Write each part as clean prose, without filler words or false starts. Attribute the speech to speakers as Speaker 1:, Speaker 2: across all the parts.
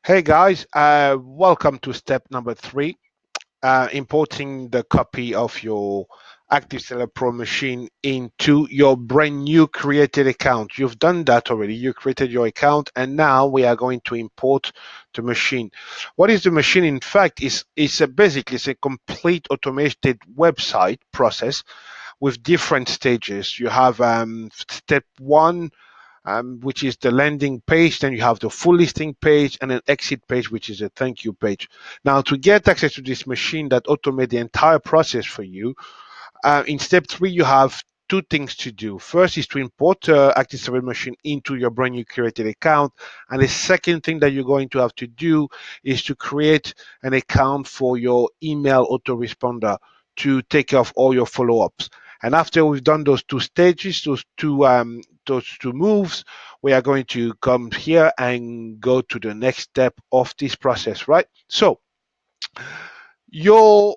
Speaker 1: Hey guys, welcome to step number three, importing the copy of your ActiveSeller Pro machine into your brand new created account. You've done that already. You created your account, and now we are going to import the machine. What is the machine? In fact, basically it's a complete automated website process with different stages. You have step one, which is the landing page. Then you have the full listing page and an exit page, which is a thank you page. Now, to get access to this machine that automate the entire process for you, in step three, you have two things to do. First is to import Active Server machine into your brand new created account. And the second thing that you're going to have to do is to create an account for your email autoresponder to take off all your follow-ups. And after we've done those two stages, those two moves, we are going to come here and go to the next step of this process, right? So your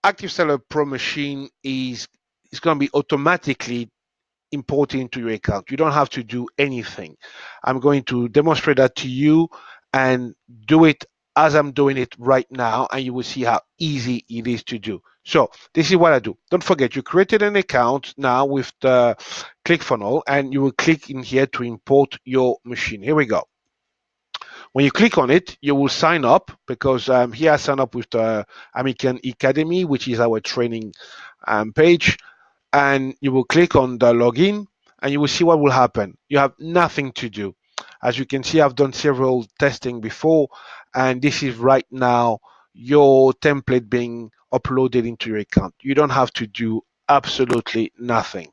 Speaker 1: Active Seller Pro machine is going to be automatically imported into your account. You don't have to do anything. I'm going to demonstrate that to you and do it as I'm doing it right now, and you will see how easy it is to do. So this is what I do. Don't forget, you created an account now with the ClickFunnels, and you will click in here to import your machine. Here we go. When you click on it, you will sign up because here I sign up with the American Academy, which is our training page. And you will click on the login and you will see what will happen. You have nothing to do. As you can see, I've done several testing before, and this is right now your template being uploaded into your account. You don't have to do absolutely nothing.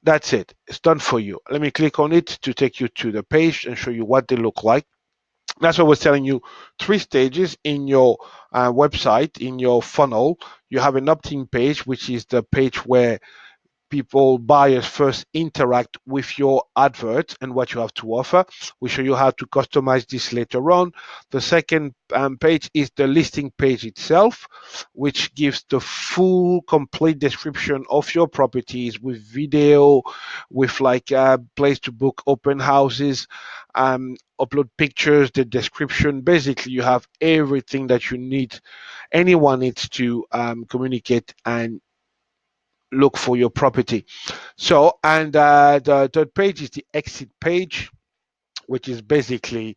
Speaker 1: That's it. It's done for you. Let me click on it to take you to the page and show you what they look like. That's what I was telling you. Three stages in your website, in your funnel. You have an opt-in page, which is the page where buyers first interact with your advert and what you have to offer. We show you how to customize this later on. The second page is the listing page itself, which gives the full complete description of your properties with video, with like a place to book open houses, upload pictures, the description. Basically, you have everything that you need. Anyone needs to communicate and look for your property. So, and the third page is the exit page, which is basically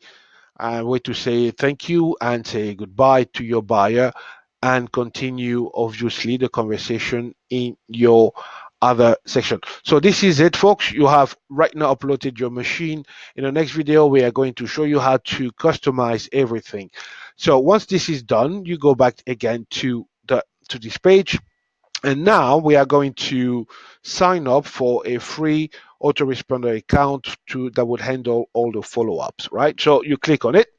Speaker 1: a way to say thank you and say goodbye to your buyer and continue, obviously, the conversation in your other section. So this is it, folks. You have right now uploaded your machine. In the next video, we are going to show you how to customize everything. So once this is done, you go back again to this page, and now we are going to sign up for a free autoresponder account that would handle all the follow-ups, right? So you click on it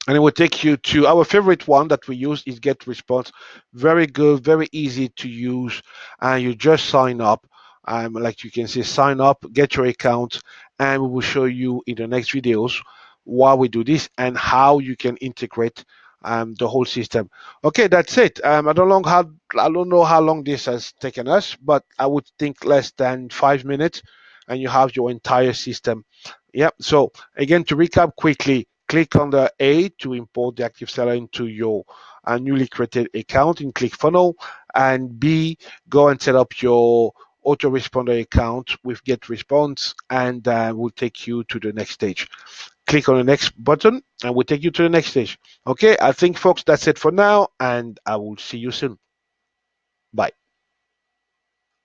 Speaker 1: and it will take you to our favorite one that we use is GetResponse. Very good, very easy to use. And you just sign up. Like you can see, sign up, get your account, and we will show you in the next videos why we do this and how you can integrate the whole system. Okay, that's it. I don't know how long this has taken us, but I would think less than 5 minutes, and you have your entire system. Yep. So again, to recap quickly, click on the A to import the active seller into your newly created account in ClickFunnels, and B, go and set up your autoresponder account with GetResponse, and we'll take you to the next stage. Click on the next button and we'll take you to the next stage. Okay, I think, folks, that's it for now, and I will see you soon. Bye.